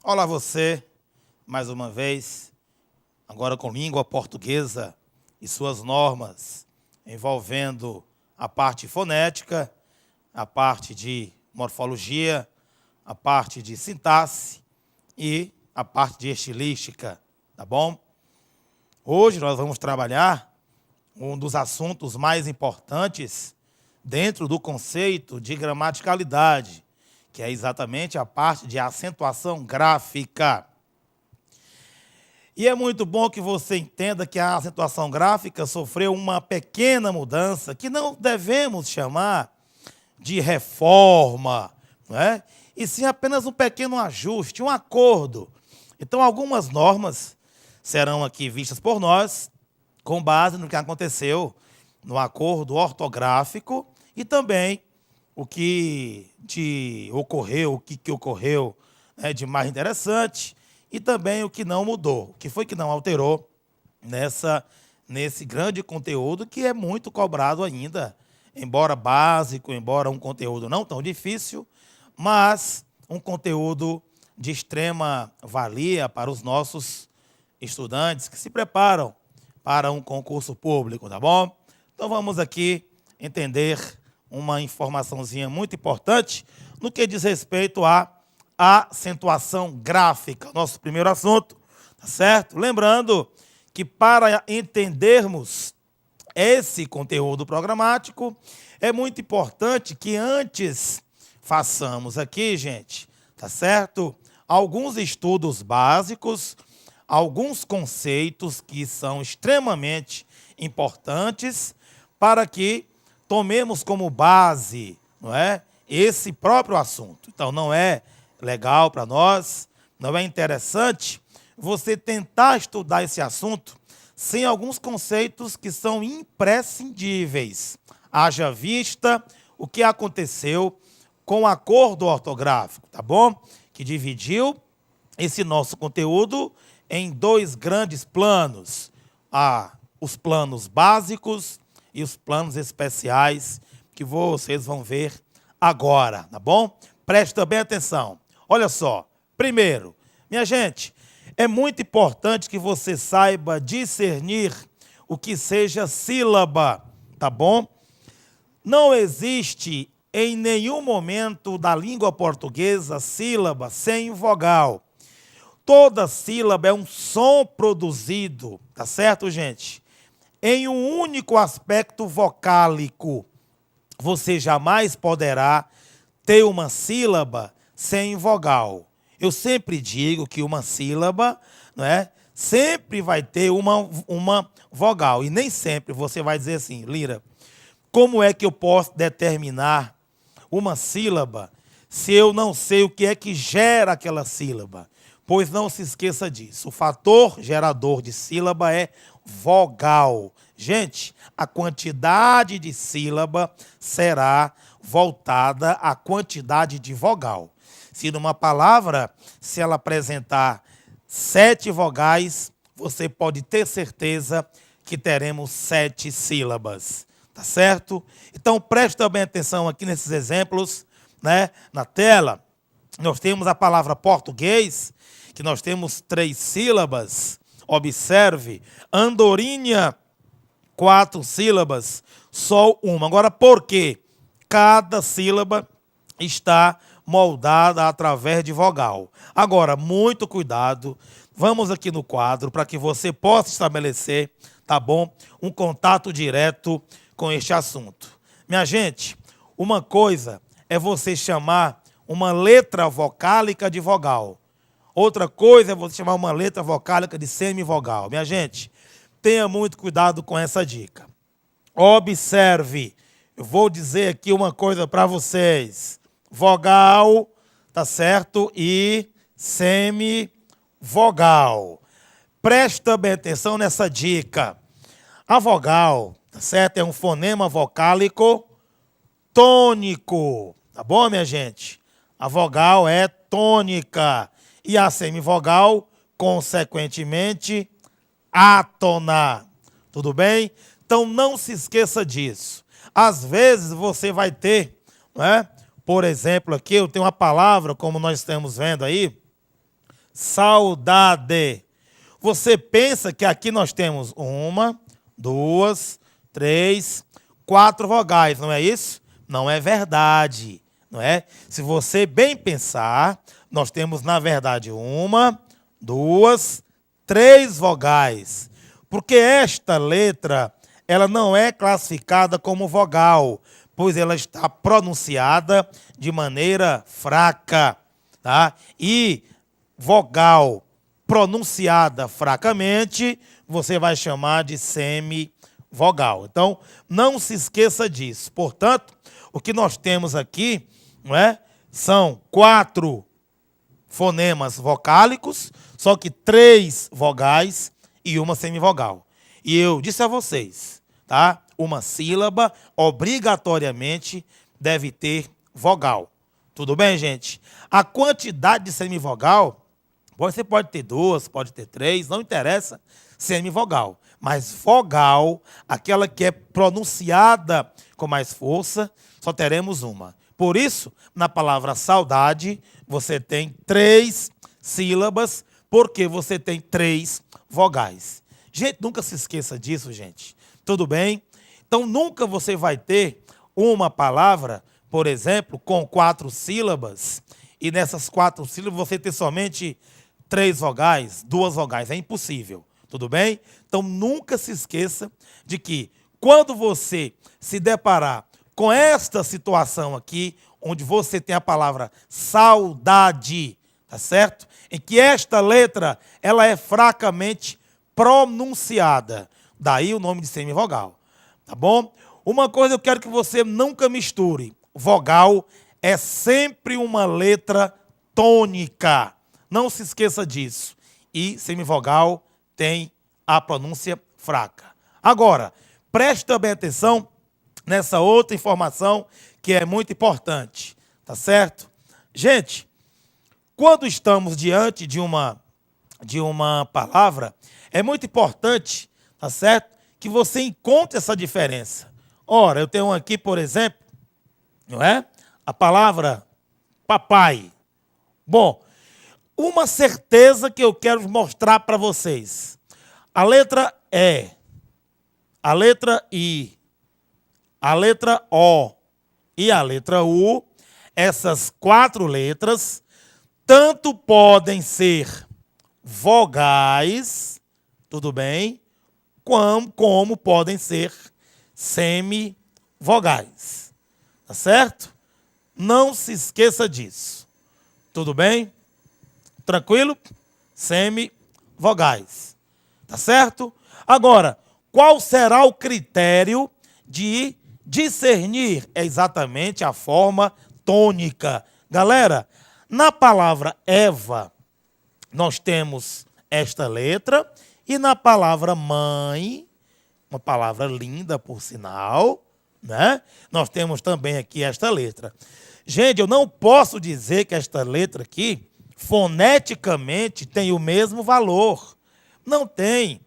Olá você, mais uma vez, agora com língua portuguesa e suas normas, envolvendo a parte fonética, a parte de morfologia, a parte de sintaxe e a parte de estilística, tá bom? Hoje nós vamos trabalhar um dos assuntos mais importantes dentro do conceito de gramaticalidade, que é exatamente a parte de acentuação gráfica. E é muito bom que você entenda que a acentuação gráfica sofreu uma pequena mudança, que não devemos chamar de reforma, não é? E sim apenas um pequeno ajuste, um acordo. Então, algumas normas serão aqui vistas por nós, com base no que aconteceu no acordo ortográfico e também o que ocorreu de mais interessante e também o que não mudou, o que foi que não alterou nesse grande conteúdo que é muito cobrado ainda, embora básico, embora um conteúdo não tão difícil, mas um conteúdo de extrema valia para os nossos estudantes que se preparam para um concurso público, tá bom? Então vamos aqui entender uma informaçãozinha muito importante no que diz respeito à acentuação gráfica, nosso primeiro assunto, tá certo? Lembrando que para entendermos esse conteúdo programático, é muito importante que antes façamos aqui, gente, tá certo? Alguns estudos básicos, alguns conceitos que são extremamente importantes para que tomemos como base, não é, esse próprio assunto. Então, não é legal para nós, não é interessante você tentar estudar esse assunto sem alguns conceitos que são imprescindíveis. Haja vista o que aconteceu com o acordo ortográfico, tá bom? Que dividiu esse nosso conteúdo em dois grandes planos. Os planos básicos e os planos especiais que vocês vão ver agora, tá bom? Preste bem atenção. Olha só, primeiro, minha gente, é muito importante que você saiba discernir o que seja sílaba, tá bom? Não existe em nenhum momento da língua portuguesa sílaba sem vogal. Toda sílaba é um som produzido, tá certo, gente? Em um único aspecto vocálico. Você jamais poderá ter uma sílaba sem vogal. Eu sempre digo que uma sílaba, não é, sempre vai ter uma vogal. E nem sempre você vai dizer assim, Lira, como é que eu posso determinar uma sílaba se eu não sei o que é que gera aquela sílaba? Pois não se esqueça disso. O fator gerador de sílaba é vogal. Gente, a quantidade de sílaba será voltada à quantidade de vogal. Se numa palavra, se ela apresentar 7 vogais, você pode ter certeza que teremos 7 sílabas. Tá certo? Então, preste também atenção aqui nesses exemplos, né? Na tela, nós temos a palavra português, que nós temos 3 sílabas. Observe, andorinha, 4 sílabas, só uma. Agora, por quê? Cada sílaba está moldada através de vogal. Agora, muito cuidado. Vamos aqui no quadro para que você possa estabelecer, tá bom? Um contato direto com este assunto. Minha gente, uma coisa é você chamar uma letra vocálica de vogal. Outra coisa é você chamar uma letra vocálica de semivogal. Minha gente, tenha muito cuidado com essa dica. Observe, eu vou dizer aqui uma coisa para vocês. Vogal, tá certo? E semivogal. Presta bem atenção nessa dica. A vogal, tá certo? É um fonema vocálico tônico. Tá bom, minha gente? A vogal é tônica. E a semivogal, consequentemente, átona. Tudo bem? Então, não se esqueça disso. Às vezes, você vai ter, não é? Por exemplo, aqui eu tenho uma palavra, como nós estamos vendo aí, saudade. Você pensa que aqui nós temos 1, 2, 3, 4 vogais, não é isso? Não é verdade, não é? Se você bem pensar, nós temos, na verdade, 1, 2, 3 vogais. Porque esta letra, ela não é classificada como vogal, pois ela está pronunciada de maneira fraca, tá? E vogal pronunciada fracamente, você vai chamar de semivogal. Então, não se esqueça disso. Portanto, o que nós temos aqui, não é? São 4 fonemas vocálicos, só que 3 vogais e uma semivogal. E eu disse a vocês, tá? Uma sílaba obrigatoriamente deve ter vogal. Tudo bem, gente? A quantidade de semivogal, você pode ter 2, pode ter 3, não interessa, semivogal. Mas vogal, aquela que é pronunciada com mais força, só teremos uma. Por isso, na palavra saudade, você tem 3 sílabas, porque você tem 3 vogais. Gente, nunca se esqueça disso, gente. Tudo bem? Então, nunca você vai ter uma palavra, por exemplo, com 4 sílabas, e nessas 4 sílabas você ter somente 3 vogais, 2 vogais. É impossível. Tudo bem? Então, nunca se esqueça de que, quando você se deparar com esta situação aqui, onde você tem a palavra saudade, tá certo? Em que esta letra, ela é fracamente pronunciada. Daí o nome de semivogal, tá bom? Uma coisa eu quero que você nunca misture. Vogal é sempre uma letra tônica. Não se esqueça disso. E semivogal tem a pronúncia fraca. Agora, preste também atenção nessa outra informação que é muito importante, tá certo? Gente, quando estamos diante de uma palavra, é muito importante, tá certo? Que você encontre essa diferença. Ora, eu tenho aqui, por exemplo, não é? A palavra papai. Bom, uma certeza que eu quero mostrar para vocês. A letra E, a letra I, a letra O e a letra U, essas 4 letras, tanto podem ser vogais, tudo bem, como podem ser semivogais. Tá certo? Não se esqueça disso. Tudo bem? Tranquilo? Semivogais. Tá certo? Agora, qual será o critério de discernir exatamente a forma tônica? Galera, na palavra Eva, nós temos esta letra, e na palavra mãe, uma palavra linda por sinal, né? Nós temos também aqui esta letra. Gente, eu não posso dizer que esta letra aqui, foneticamente, tem o mesmo valor. Não tem.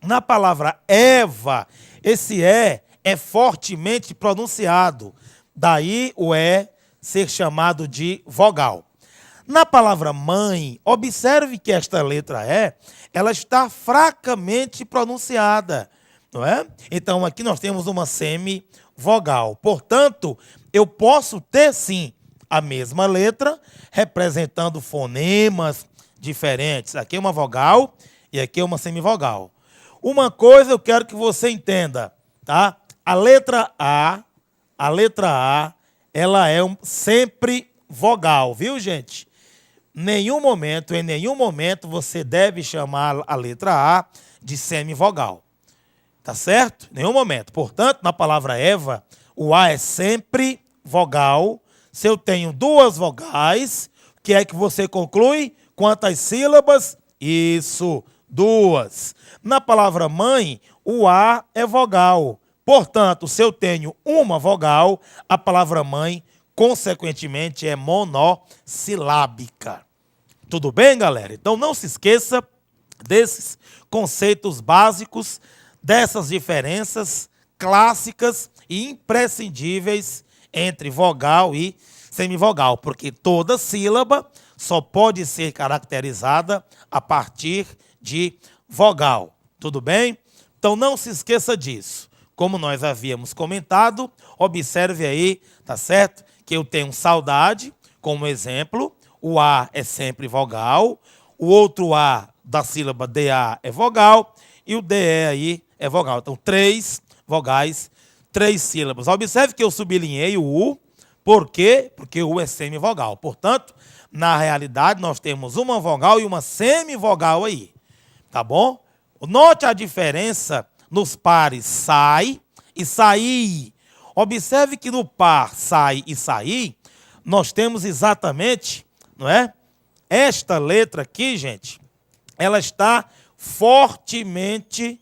Na palavra Eva, esse é fortemente pronunciado. Daí o E ser chamado de vogal. Na palavra mãe, observe que esta letra E, ela está fracamente pronunciada, não é? Então, aqui nós temos uma semivogal. Portanto, eu posso ter, sim, a mesma letra, representando fonemas diferentes. Aqui é uma vogal e aqui é uma semivogal. Uma coisa eu quero que você entenda, tá? A letra A, ela é sempre vogal, viu, gente? Em nenhum momento, você deve chamar a letra A de semivogal. Tá certo? Em nenhum momento. Portanto, na palavra Eva, o A é sempre vogal. Se eu tenho 2 vogais, o que é que você conclui? Quantas sílabas? Isso, 2. Na palavra mãe, o A é vogal. Portanto, se eu tenho uma vogal, a palavra mãe, consequentemente, é monossilábica. Tudo bem, galera? Então, não se esqueça desses conceitos básicos, dessas diferenças clássicas e imprescindíveis entre vogal e semivogal, porque toda sílaba só pode ser caracterizada a partir de vogal. Tudo bem? Então não se esqueça disso. Como nós havíamos comentado, observe aí, tá certo? Que eu tenho saudade, como exemplo, o A é sempre vogal, o outro A da sílaba DA é vogal e o DE aí é vogal. Então, 3 vogais, 3 sílabas. Observe que eu sublinhei o U, por quê? Porque o U é semivogal. Portanto, na realidade, nós temos uma vogal e uma semivogal aí, tá bom? Note a diferença nos pares sai e sair. Observe que no par sai e sair, nós temos exatamente, não é? Esta letra aqui, gente, ela está fortemente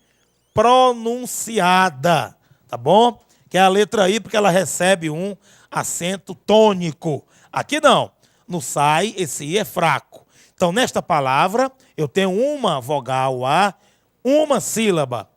pronunciada, tá bom? Que é a letra I, porque ela recebe um acento tônico. Aqui não. No sai, esse I é fraco. Então, nesta palavra, eu tenho uma vogal A, uma sílaba.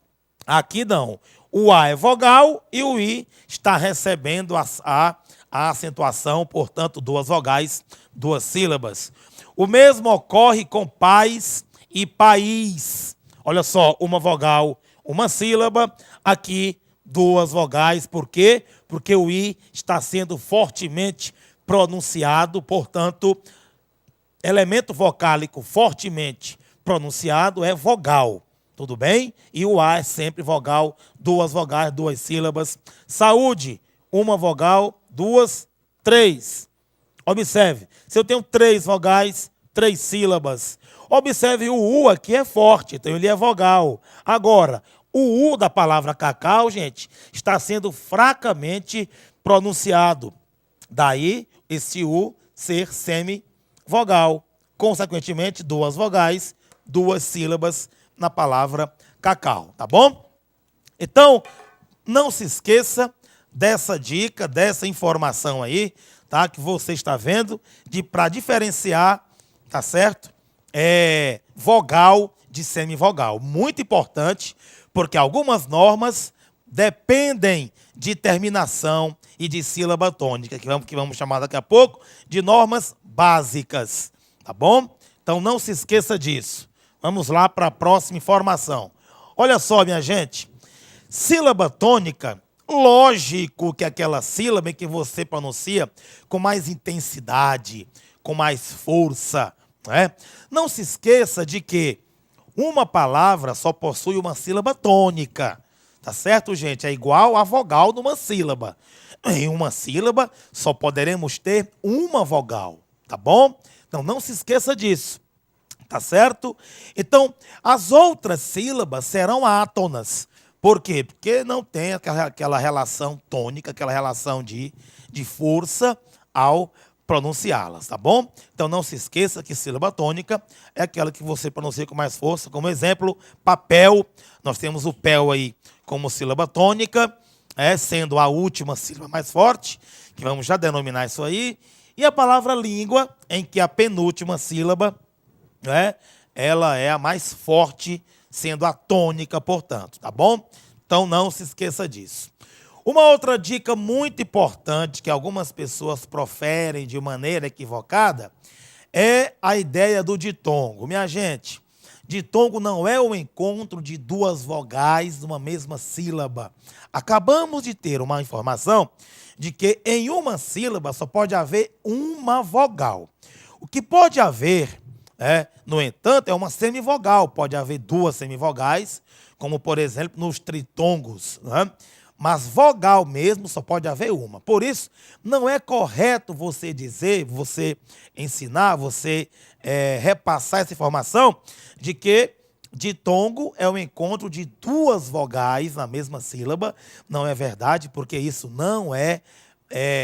Aqui não. O A é vogal e o I está recebendo a acentuação, portanto, 2 vogais, 2 sílabas. O mesmo ocorre com pais e país. Olha só, uma vogal, uma sílaba. Aqui, 2 vogais. Por quê? Porque o I está sendo fortemente pronunciado, portanto, elemento vocálico fortemente pronunciado é vogal. Tudo bem? E o A é sempre vogal, 2 vogais, 2 sílabas. Saúde, uma vogal, 2, 3. Observe, se eu tenho 3 vogais, 3 sílabas. Observe, o U aqui é forte, então ele é vogal. Agora, o U da palavra cacau, gente, está sendo fracamente pronunciado. Daí, esse U ser semivogal. Consequentemente, 2 vogais, 2 sílabas na palavra cacau, tá bom? Então, não se esqueça dessa dica, dessa informação aí, tá? Que você está vendo, para diferenciar, tá certo? Vogal de semivogal. Muito importante, porque algumas normas dependem de terminação e de sílaba tônica, que vamos chamar daqui a pouco de normas básicas, tá bom? Então não se esqueça disso. Vamos lá para a próxima informação. Olha só, minha gente, sílaba tônica, lógico que aquela sílaba em que você pronuncia com mais intensidade, com mais força, né? Não se esqueça de que uma palavra só possui uma sílaba tônica. Tá certo, gente? É igual a vogal de uma sílaba. Em uma sílaba, só poderemos ter uma vogal, tá bom? Então, não se esqueça disso, tá certo? Então, as outras sílabas serão átonas. Por quê? Porque não tem aquela relação tônica, aquela relação de força ao pronunciá-las, tá bom? Então, não se esqueça que sílaba tônica é aquela que você pronuncia com mais força. Como exemplo, papel, nós temos o pel aí como sílaba tônica, sendo a última sílaba mais forte, que vamos já denominar isso aí, e a palavra língua, em que a penúltima sílaba, ela é a mais forte, sendo a tônica, portanto, tá bom? Então não se esqueça disso. Uma outra dica muito importante que algumas pessoas proferem de maneira equivocada é a ideia do ditongo. Minha gente, ditongo não é o encontro de 2 vogais numa mesma sílaba. Acabamos de ter uma informação de que em uma sílaba só pode haver uma vogal. O que pode haver, no entanto, é uma semivogal. Pode haver 2 semivogais, como, por exemplo, nos tritongos, né? Mas vogal mesmo só pode haver uma. Por isso, não é correto você dizer, você ensinar, você repassar essa informação de que ditongo é o encontro de 2 vogais na mesma sílaba. Não é verdade, porque isso não é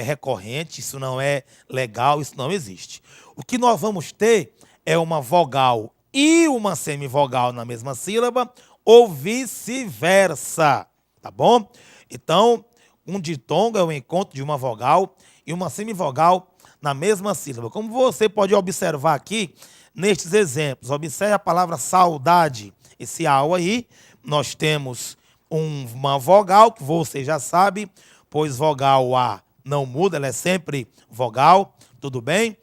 recorrente, isso não é legal, isso não existe. O que nós vamos ter é uma vogal e uma semivogal na mesma sílaba, ou vice-versa, tá bom? Então, um ditongo é o encontro de uma vogal e uma semivogal na mesma sílaba. Como você pode observar aqui nestes exemplos, observe a palavra saudade. Esse ao aí, nós temos uma vogal, que você já sabe, pois vogal A não muda, ela é sempre vogal, tudo bem?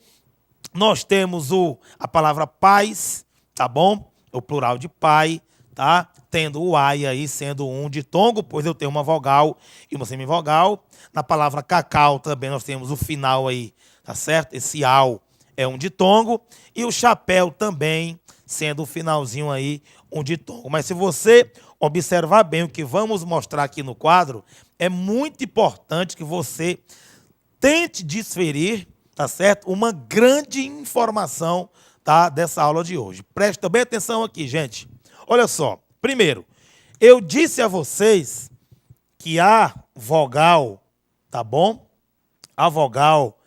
Nós temos a palavra pais, tá bom? O plural de pai, tá? Tendo o ai aí sendo um ditongo, pois eu tenho uma vogal e uma semivogal. Na palavra cacau também nós temos o final aí, tá certo? Esse au é um ditongo. E o chapéu também sendo o finalzinho aí um ditongo. Mas se você observar bem o que vamos mostrar aqui no quadro, é muito importante que você tente desferir, tá certo? Uma grande informação, tá, dessa aula de hoje. Preste bem atenção aqui, gente. Olha só. Primeiro, eu disse a vocês que a vogal, tá bom? A vogal,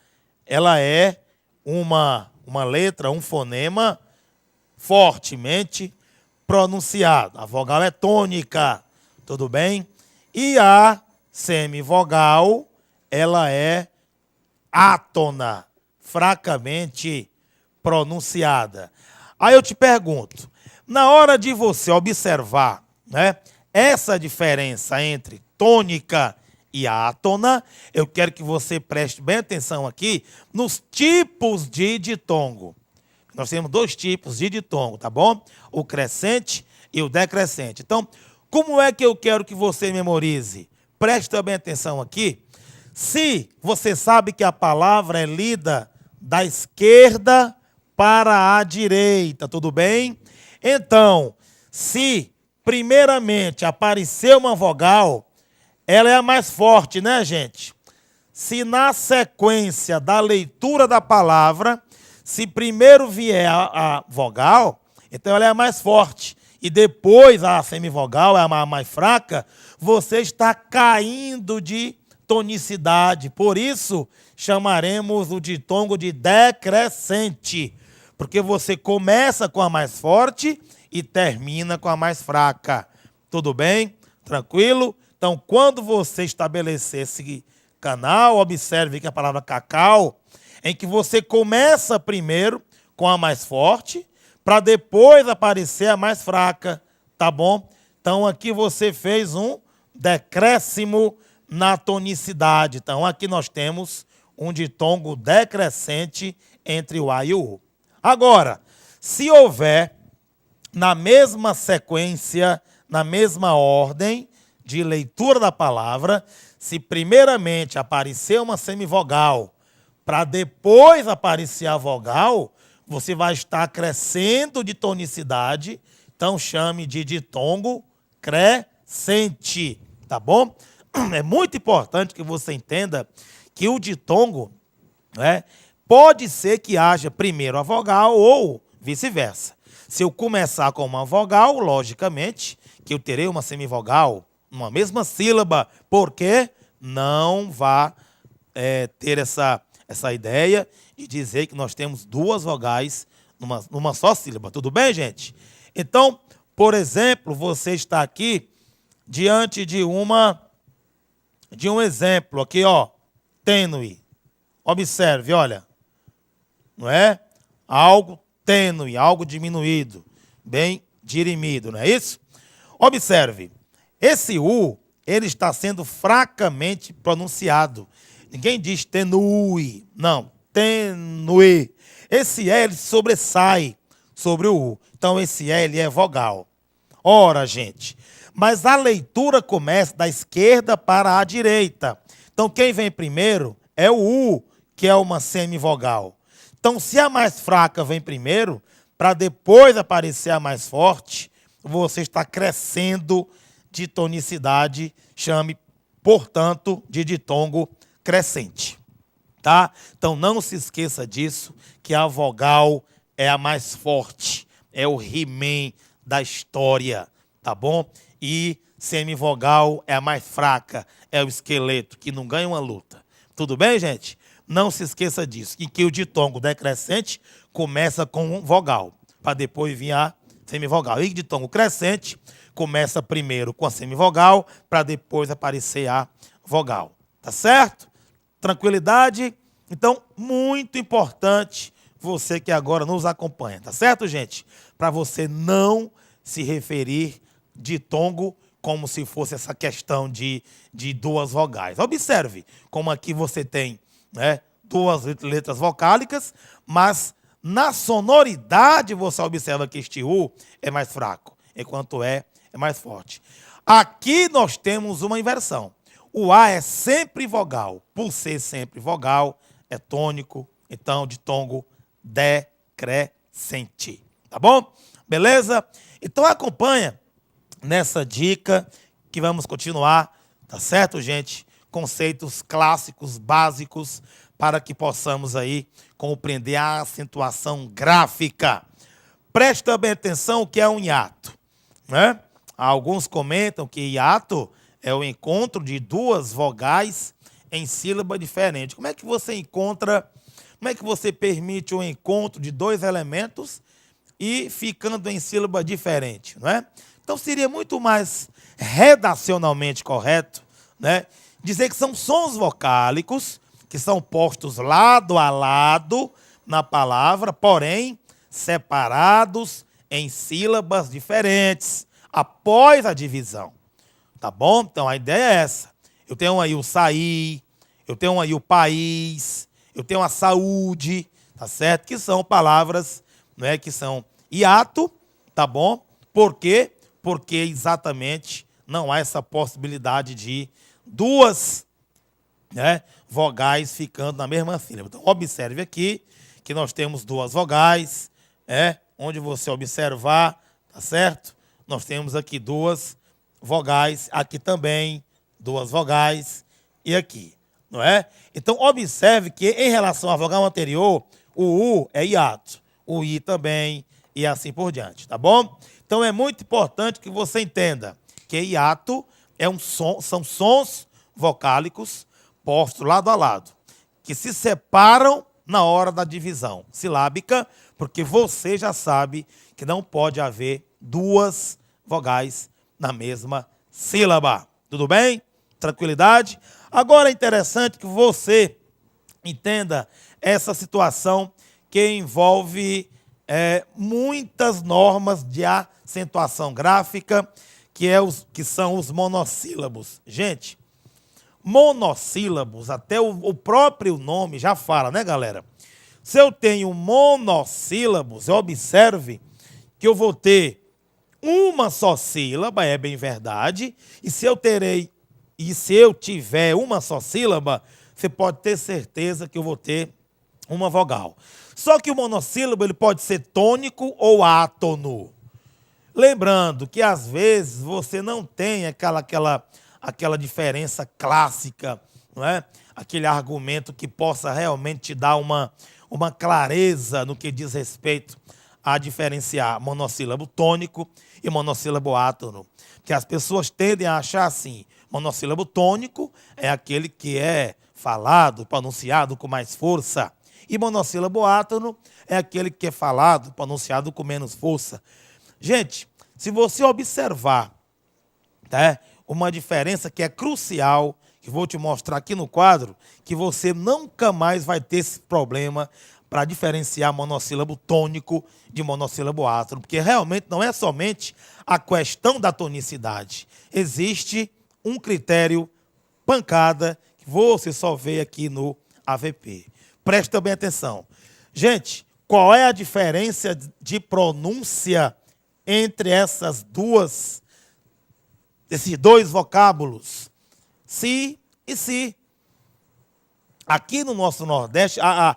ela é uma letra, um fonema fortemente pronunciado. A vogal é tônica, tudo bem? E a semivogal, ela é átona, fracamente pronunciada. Aí eu te pergunto, na hora de você observar, né, essa diferença entre tônica e átona, eu quero que você preste bem atenção aqui nos tipos de ditongo. Nós temos dois tipos de ditongo, tá bom? O crescente e o decrescente. Então, como é que eu quero que você memorize? Preste bem atenção aqui. Se você sabe que a palavra é lida da esquerda para a direita, tudo bem? Então, se primeiramente aparecer uma vogal, ela é a mais forte, né, gente? Se na sequência da leitura da palavra, se primeiro vier a vogal, então ela é a mais forte. E depois a semivogal é a mais fraca, você está caindo de tonicidade. Por isso, chamaremos o ditongo de decrescente. Porque você começa com a mais forte e termina com a mais fraca. Tudo bem? Tranquilo? Então, quando você estabelecer esse canal, observe que a palavra cacau, em que você começa primeiro com a mais forte, para depois aparecer a mais fraca, tá bom? Então, aqui você fez um decréscimo na tonicidade. Então, aqui nós temos um ditongo decrescente entre o A e o U. Agora, se houver na mesma sequência, na mesma ordem de leitura da palavra, se primeiramente aparecer uma semivogal, para depois aparecer a vogal, você vai estar crescendo de tonicidade, então chame de ditongo crescente, tá bom? É muito importante que você entenda que o ditongo, né, pode ser que haja primeiro a vogal ou vice-versa. Se eu começar com uma vogal, logicamente, que eu terei uma semivogal, uma mesma sílaba, porque não vá ter essa ideia de dizer que nós temos duas vogais numa só sílaba. Tudo bem, gente? Então, por exemplo, você está aqui diante de um exemplo aqui, ó, tênue. Observe, olha, não é? Algo tênue, algo diminuído, bem dirimido, não é isso? Observe, esse U, ele está sendo fracamente pronunciado. Ninguém diz tenue, não, tenue. Esse E, ele sobressai sobre o U. Então, esse E, ele é vogal. Ora, gente, mas a leitura começa da esquerda para a direita. Então, quem vem primeiro é o U, que é uma semivogal. Então, se a mais fraca vem primeiro, para depois aparecer a mais forte, você está crescendo de tonicidade, chame, portanto, de ditongo crescente. Tá? Então, não se esqueça disso, que a vogal é a mais forte, é o He-Man da história, tá bom? E semivogal é a mais fraca, é o esqueleto, que não ganha uma luta. Tudo bem, gente? Não se esqueça disso, e que o ditongo decrescente começa com um vogal, para depois vir a semivogal. E o ditongo crescente começa primeiro com a semivogal, para depois aparecer a vogal. Tá certo? Tranquilidade? Então, muito importante você que agora nos acompanha, tá certo, gente? Para você não se referir ditongo como se fosse essa questão de duas vogais. Observe como aqui você tem, né, duas letras vocálicas, mas na sonoridade você observa que este U é mais fraco, enquanto o E é mais forte. Aqui nós temos uma inversão. O A é sempre vogal, por ser sempre vogal, é tônico, então de tongo decrescente. Tá bom? Beleza? Então acompanha nessa dica que vamos continuar, tá certo, gente? Conceitos clássicos, básicos, para que possamos aí compreender a acentuação gráfica. Presta bem atenção o que é um hiato, né? Alguns comentam que hiato é o encontro de duas vogais em sílaba diferente. Como é que você encontra, como é que você permite o encontro de dois elementos e ficando em sílaba diferente, não é? Então seria muito mais redacionalmente correto, né, dizer que são sons vocálicos que são postos lado a lado na palavra, porém separados em sílabas diferentes após a divisão. Tá bom? Então a ideia é essa. Eu tenho aí o sair, eu tenho aí o país, eu tenho a saúde, tá certo? Que são palavras, né, que são hiato, tá bom? Por quê? Porque exatamente não há essa possibilidade de duas, né, vogais ficando na mesma sílaba. Então observe aqui que nós temos duas vogais, onde você observar, tá certo? Nós temos aqui duas vogais, aqui também duas vogais e aqui, não é? Então observe que em relação à vogal anterior, o U é hiato, o I também e assim por diante, tá bom? Então é muito importante que você entenda que hiato é são sons vocálicos postos lado a lado, que se separam na hora da divisão silábica, porque você já sabe que não pode haver duas vogais na mesma sílaba. Tudo bem? Tranquilidade? Agora é interessante que você entenda essa situação que envolve muitas normas de acentuação gráfica, que são os monossílabos. Gente, monossílabos, até o próprio nome já fala, né, galera? Se eu tenho monossílabos, observe que eu vou ter uma só sílaba, é bem verdade, e se eu tiver uma só sílaba, você pode ter certeza que eu vou ter uma vogal. Só que o monossílabo ele pode ser tônico ou átono. Lembrando que às vezes você não tem aquela diferença clássica, não é? Aquele argumento que possa realmente te dar uma clareza no que diz respeito a diferenciar monossílabo tônico e monossílabo átono. Que as pessoas tendem a achar assim, monossílabo tônico é aquele que é falado, pronunciado com mais força, e monossílabo átono é aquele que é falado, pronunciado com menos força. Gente, se você observar, tá, uma diferença que é crucial, que vou te mostrar aqui no quadro, que você nunca mais vai ter esse problema para diferenciar monossílabo tônico de monossílabo átono, porque realmente não é somente a questão da tonicidade. Existe um critério pancada que você só vê aqui no AVP. Preste bem atenção. Gente, qual é a diferença de pronúncia entre esses dois vocábulos? Si e si. Aqui no nosso Nordeste, a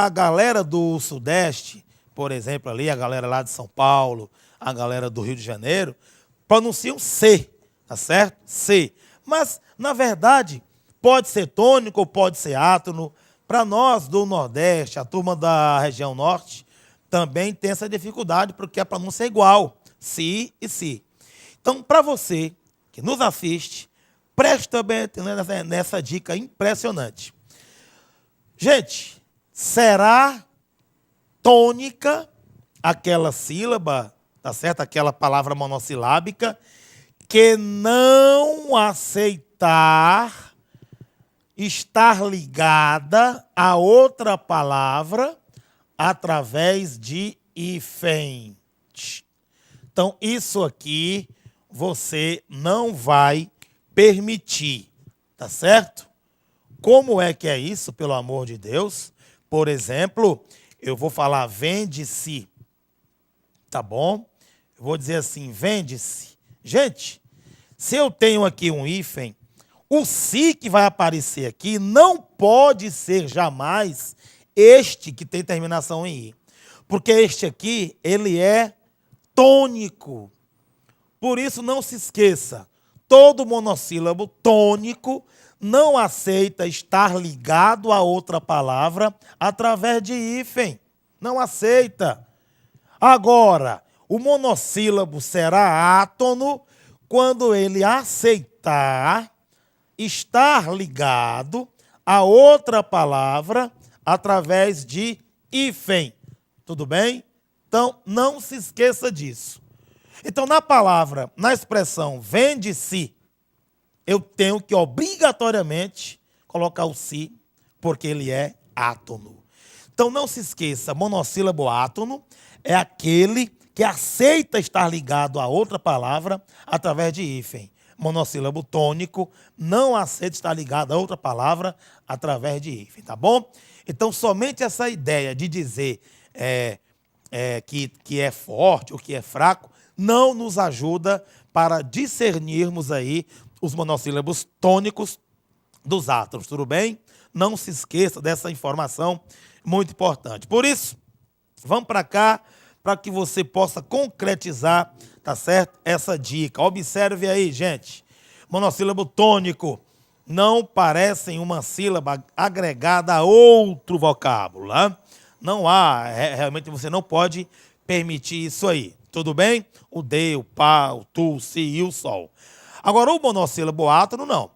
galera do Sudeste, por exemplo, ali, a galera lá de São Paulo, a galera do Rio de Janeiro, pronunciam C, tá certo? C. Mas, na verdade, pode ser tônico ou pode ser átono. Para nós do Nordeste, a turma da região Norte, também tem essa dificuldade, porque a pronúncia é igual, si e si. Então, para você que nos assiste, presta bem nessa dica impressionante. Gente, será tônica aquela sílaba, tá certo? Aquela palavra monossilábica que não aceitar estar ligada a outra palavra através de hífen. Então, isso aqui você não vai permitir, tá certo? Como é que é isso, pelo amor de Deus? Por exemplo, eu vou falar vende-se, tá bom? Eu vou dizer assim, vende-se. Gente, se eu tenho aqui um hífen, o se que vai aparecer aqui não pode ser jamais este que tem terminação em i. Porque este aqui, ele é tônico. Por isso, não se esqueça, todo monossílabo tônico não aceita estar ligado a outra palavra através de hífen. Não aceita. Agora, o monossílabo será átono quando ele aceitar estar ligado a outra palavra através de hífen. Tudo bem? Então, não se esqueça disso. Então, na expressão vende-se, eu tenho que obrigatoriamente colocar o si, porque ele é átono. Então, não se esqueça, monossílabo átono é aquele que aceita estar ligado a outra palavra através de hífen. Monossílabo tônico não aceita estar ligado a outra palavra através de hífen, tá bom? Então, somente essa ideia de dizer que é forte ou que é fraco não nos ajuda para discernirmos aí os monossílabos tônicos dos átonos, tudo bem? Não se esqueça dessa informação muito importante. Por isso, vamos para cá para que você possa concretizar, tá certo? Essa dica. Observe aí, gente. Monossílabo tônico não parecem uma sílaba agregada a outro vocábulo, né? Não há, realmente você não pode permitir isso aí. Tudo bem? O de, o pá, o tu, o si e o sol. Agora, o monossílabo átono, não.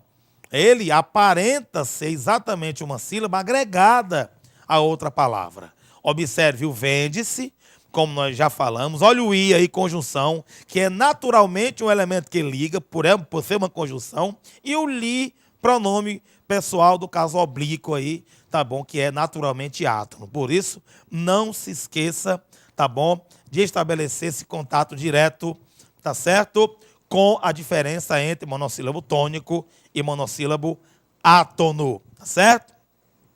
Ele aparenta ser exatamente uma sílaba agregada a outra palavra. Observe o vende-se, como nós já falamos. Olha o i aí, conjunção, que é naturalmente um elemento que liga, por ser uma conjunção. E o li, pronome pessoal do caso oblíquo aí, tá bom? Que é naturalmente átono. Por isso, não se esqueça, tá bom? De estabelecer esse contato direto, tá certo? Com a diferença entre monossílabo tônico e monossílabo átono, tá certo?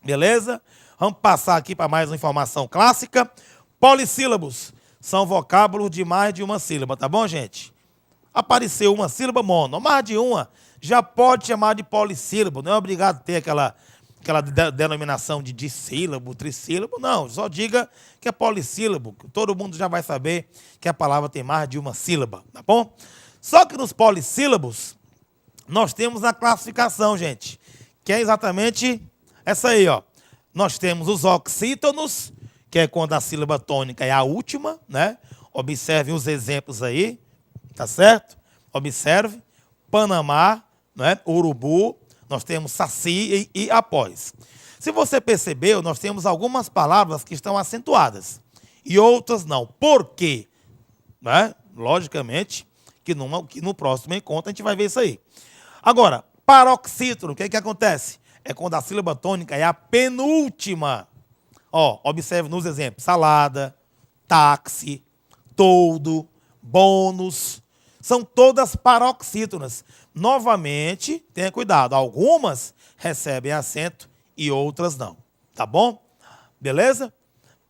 Beleza? Vamos passar aqui para mais uma informação clássica. Polissílabos são vocábulos de mais de uma sílaba, tá bom, gente? Apareceu uma sílaba mono, mais de uma, já pode chamar de polissílabo, não é obrigado a ter aquela denominação de dissílabo, trissílabo, não, só diga que é polissílabo, todo mundo já vai saber que a palavra tem mais de uma sílaba, tá bom? Só que nos polissílabos, nós temos a classificação, gente, que é exatamente essa aí, ó. Nós temos os oxítonos, que é quando a sílaba tônica é a última, né? Observem os exemplos aí, tá certo? Observe, Panamá, né? Urubu, nós temos saci e após. Se você percebeu, nós temos algumas palavras que estão acentuadas e outras não. Por quê? Né? Logicamente que no próximo encontro a gente vai ver isso aí. Agora, paroxítono, o que acontece? É quando a sílaba tônica é a penúltima. Ó, observe nos exemplos: salada, táxi, toldo, bônus. São todas paroxítonas. Novamente, tenha cuidado. Algumas recebem acento e outras não. Tá bom? Beleza?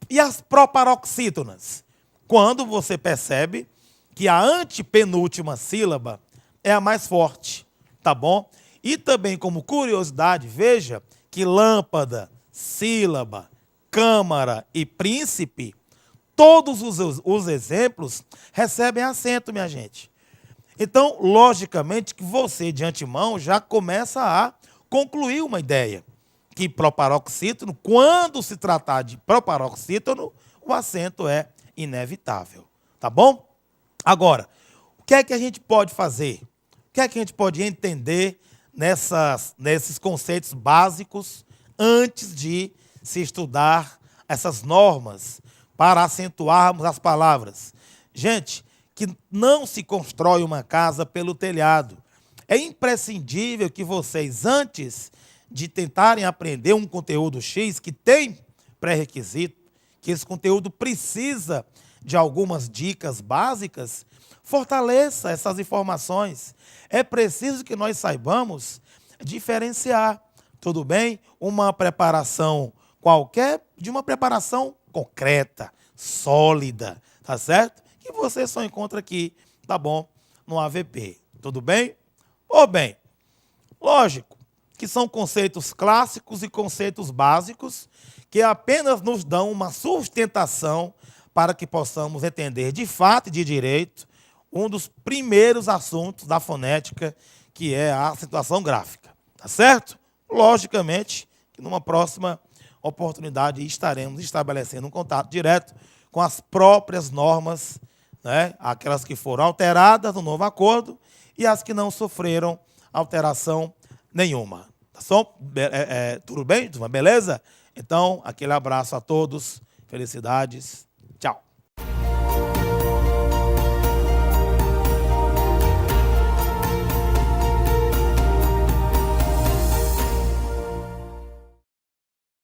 E as proparoxítonas? Quando você percebe que a antepenúltima sílaba é a mais forte. Tá bom? E também, como curiosidade, veja que lâmpada, sílaba, câmara e príncipe, todos os exemplos recebem acento, minha gente. Então, logicamente, que você, de antemão, já começa a concluir uma ideia. Que proparoxítono, quando se tratar de proparoxítono, o acento é inevitável. Tá bom? Agora, o que é que a gente pode fazer? O que é que a gente pode entender nesses conceitos básicos antes de se estudar essas normas para acentuarmos as palavras? Gente, que não se constrói uma casa pelo telhado. É imprescindível que vocês, antes de tentarem aprender um conteúdo X que tem pré-requisito, que esse conteúdo precisa de algumas dicas básicas, fortaleça essas informações. É preciso que nós saibamos diferenciar tudo bem? Uma preparação qualquer, de uma preparação concreta, sólida, tá certo? Que você só encontra aqui, tá bom? No AVP, tudo bem? Ou bem, lógico que são conceitos clássicos e conceitos básicos que apenas nos dão uma sustentação para que possamos entender de fato e de direito um dos primeiros assuntos da fonética, que é a acentuação gráfica. Tá certo? Logicamente que numa próxima oportunidade estaremos estabelecendo um contato direto com as próprias normas, né? Aquelas que foram alteradas no novo acordo e as que não sofreram alteração nenhuma. Tá bom? Tudo bem? Beleza? Então, aquele abraço a todos. Felicidades. Tchau.